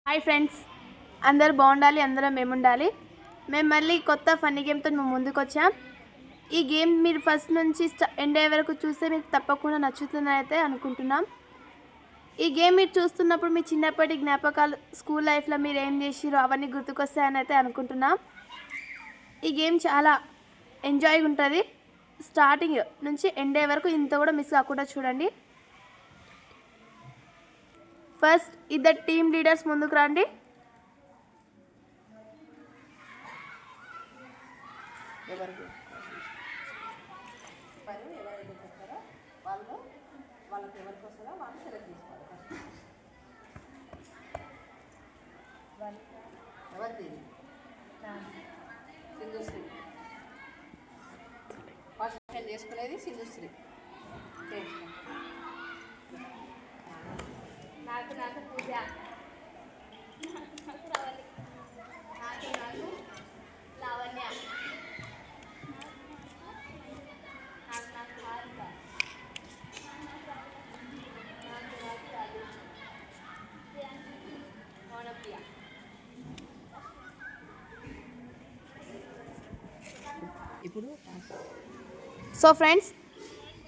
Hi friends, అందరు బాగుండాలి, అందరం మేముండాలి. మేము మళ్ళీ కొత్త ఫన్నీ గేమ్తో మేము ముందుకు వచ్చాం. ఈ గేమ్ మీరు ఫస్ట్ నుంచి ఎండ్ అయ్యే వరకు చూస్తే మీకు తప్పకుండా నచ్చుతుందని అయితే అనుకుంటున్నాం. ఈ గేమ్ మీరు చూస్తున్నప్పుడు మీ చిన్నప్పటి జ్ఞాపకాలు, స్కూల్ లైఫ్లో మీరు ఏం చేసిరో అవన్నీ గుర్తుకొస్తాయని అయితే అనుకుంటున్నాం. ఈ గేమ్ చాలా ఎంజాయ్గా ఉంటుంది. స్టార్టింగ్ నుంచి ఎండ్ అయ్యే వరకు ఇంత కూడా మిస్ కాకుండా చూడండి. ఫస్ట్ ఇద్దరు టీమ్ లీడర్స్ ముందుకు రండి. సింధుశ్రీ ఫస్ట్ చేసుకునేది సింధుశ్రీ. నాకు నాకు పూజ, నాకు రావాలి, నాకు నాకు లావణ్య, నాకు నాకు హారిక, నాకు నాకు రాజు, మౌనప్రియ. ఇప్పుడు సో ఫ్రెండ్స్,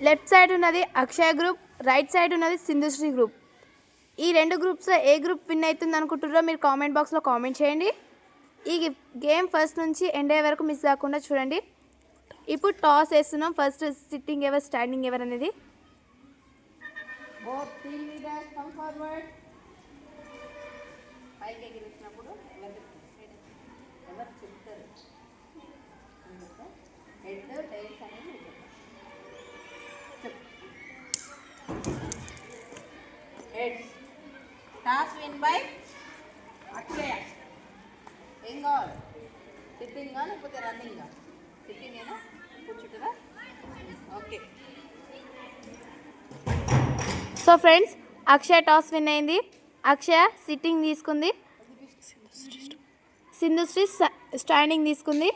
లెఫ్ట్ సైడ్ ఉన్నది అక్షయ గ్రూప్, రైట్ సైడ్ ఉన్నది సింధుశ్రీ గ్రూప్. ఈ రెండు గ్రూప్స్లో ఏ గ్రూప్ విన్ అవుతుంది అనుకుంటున్నారో మీరు కామెంట్ బాక్స్లో కామెంట్ చేయండి. ఈ గేమ్ ఫస్ట్ నుంచి ఎండ్ అయ్యే వరకు మిస్ కాకుండా చూడండి. ఇప్పుడు టాస్ వేస్తున్నాం. ఫస్ట్ సిట్టింగ్ ఎవర్, స్టాండింగ్ ఎవర్ అనేది. Both team leaders come forward. పైకి ఎగిరిసినప్పుడు ఎవరు చెప్తారు? హెడ్ టైల్స్ అనేది heads. Toss win by Akshaya. ఏం కావాలి? సిట్టింగా లేకపోతే రన్నింగా? సిట్టింగేనా? కూర్చుంటారా? Okay. So friends, Akshaya toss win అయింది. అక్షయ సిట్టింగ్ తీసుకుంది, సింధుశ్రీ స్టాండింగ్ తీసుకుంది.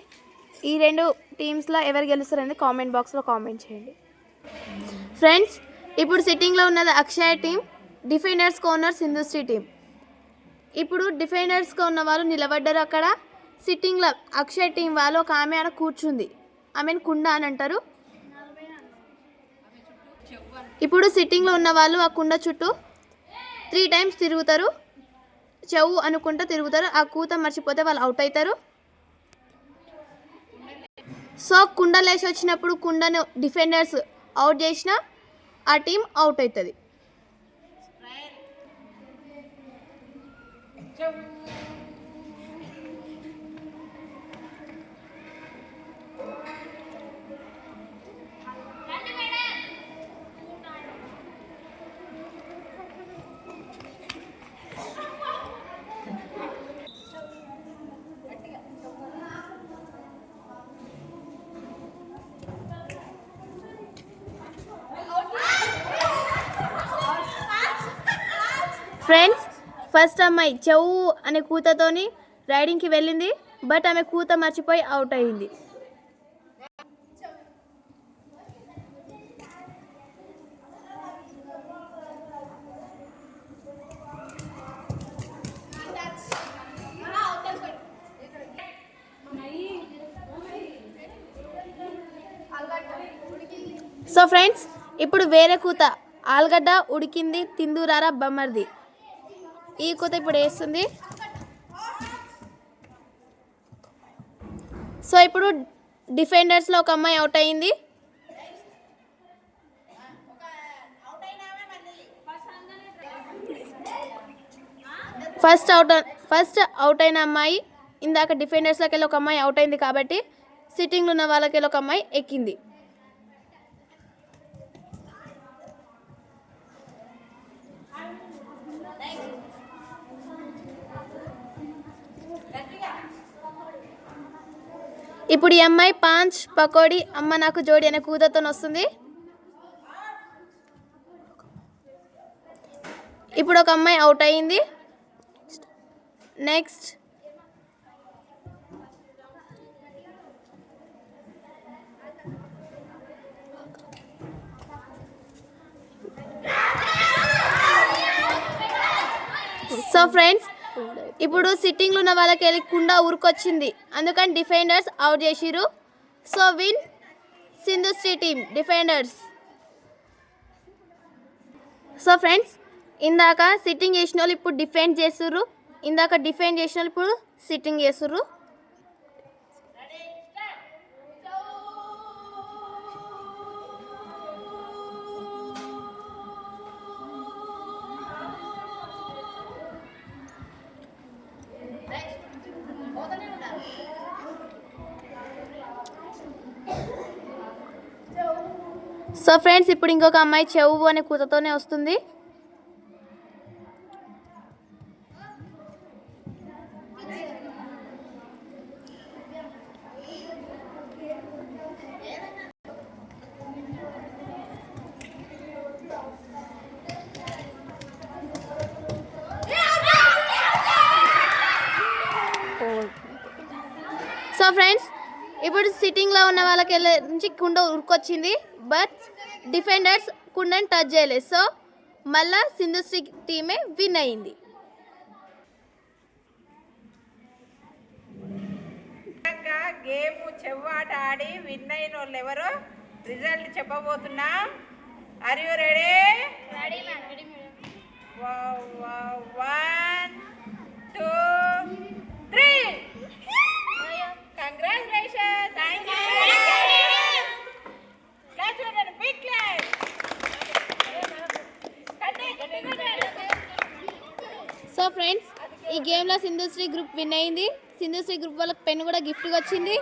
ఈ రెండు టీమ్స్లో ఎవరు గెలుస్తారనేది కామెంట్ బాక్స్లో కామెంట్ చేయండి. ఫ్రెండ్స్, ఇప్పుడు సిట్టింగ్లో ఉన్నది అక్షయ టీం, డిఫెండర్స్గా ఉన్నారు సింధుశ్రీ టీం. ఇప్పుడు డిఫెండర్స్గా ఉన్న వాళ్ళు నిలబడ్డారు అక్కడ. సిట్టింగ్లో అక్షయ టీం వాళ్ళు ఒక ఆమె ఆడ కూర్చుంది, ఆమెను కుండ అని అంటారు. ఇప్పుడు సిట్టింగ్లో ఉన్న వాళ్ళు ఆ కుండ చుట్టూ 3 times తిరుగుతారు. చెవు అనుకుంటూ తిరుగుతారు. ఆ కూత మర్చిపోతే వాళ్ళు అవుట్ అవుతారు. సో కుండ లేచి వచ్చినప్పుడు కుండను డిఫెండర్స్ అవుట్ చేసినా ఆ టీం అవుట్ అవుతుంది. ఫ్రెండ్స్, ఫస్ట్ అమ్మాయి చెవు అనే కూతతోని రైడింగ్కి వెళ్ళింది, బట్ ఆమె కూత మర్చిపోయి అవుట్ అయింది. సో ఫ్రెండ్స్, ఇప్పుడు వేరే కూత ఆలుగడ్డ ఉడికింది తిందురారా బమ్మర్ది. ఈ కూత ఇప్పుడు వేస్తుంది. సో ఇప్పుడు డిఫెండర్స్లో ఒక అమ్మాయి అవుట్ అయింది. ఫస్ట్ అవుట్ అయిన అమ్మాయి ఇందాక డిఫెండర్స్లోకి వెళ్ళి ఒక అమ్మాయి అవుట్ అయింది కాబట్టి సిట్టింగ్లో ఉన్న వాళ్ళకి వెళ్ళి ఒక అమ్మాయి ఎక్కింది. ఇప్పుడు ఈ అమ్మాయి పాంచ్ పకోడీ అమ్మ నాకు జోడి అనే కూతతో వస్తుంది. ఇప్పుడు ఒక అమ్మాయి అవుట్ అయింది. నెక్స్ట్ So friends, ఇప్పుడు సిట్టింగ్లో ఉన్న వాళ్ళకి వెళ్ళి కుండ ఉరికొచ్చింది, అందుకని డిఫెండర్స్ అవుట్ చేసిరు. So win Sindhushree team defenders. So friends, ఇందాక సిట్టింగ్ చేసిన వాళ్ళు ఇప్పుడు డిఫెండ్ చేస్తుర్రు, ఇందాక డిఫెండ్ చేసిన వాళ్ళు ఇప్పుడు సిట్టింగ్ చేస్తుర్రు. సో ఫ్రెండ్స్, ఇప్పుడు ఇంకొక అమ్మాయి చెవు అనే కూతతోనే వస్తుంది. సో ఫ్రెండ్స్, ఇప్పుడు సిట్టింగ్లో ఉన్న వాళ్ళకి నుంచి కుండ ఉరికొచ్చింది, బట్ డిఫెండర్స్ కుండని టచ్ చేయలేదు. సో మళ్ళా సింధుశ్రీ టీమే విన్ అయింది. గేమ్ చెవ్వాట ఆడి విన్ అయిన వాళ్ళు ఎవరు రిజల్ట్ చెప్పబోతున్నా. Are you ready? 1 2 3. Congratulations. Thank you. Let's do a big clap. So friends, ఈ గేమ్లో సింధుశ్రీ గ్రూప్ విన్ అయింది. సింధుశ్రీ గ్రూప్ వాళ్ళకి పెన్ కూడా గిఫ్ట్గా వచ్చింది.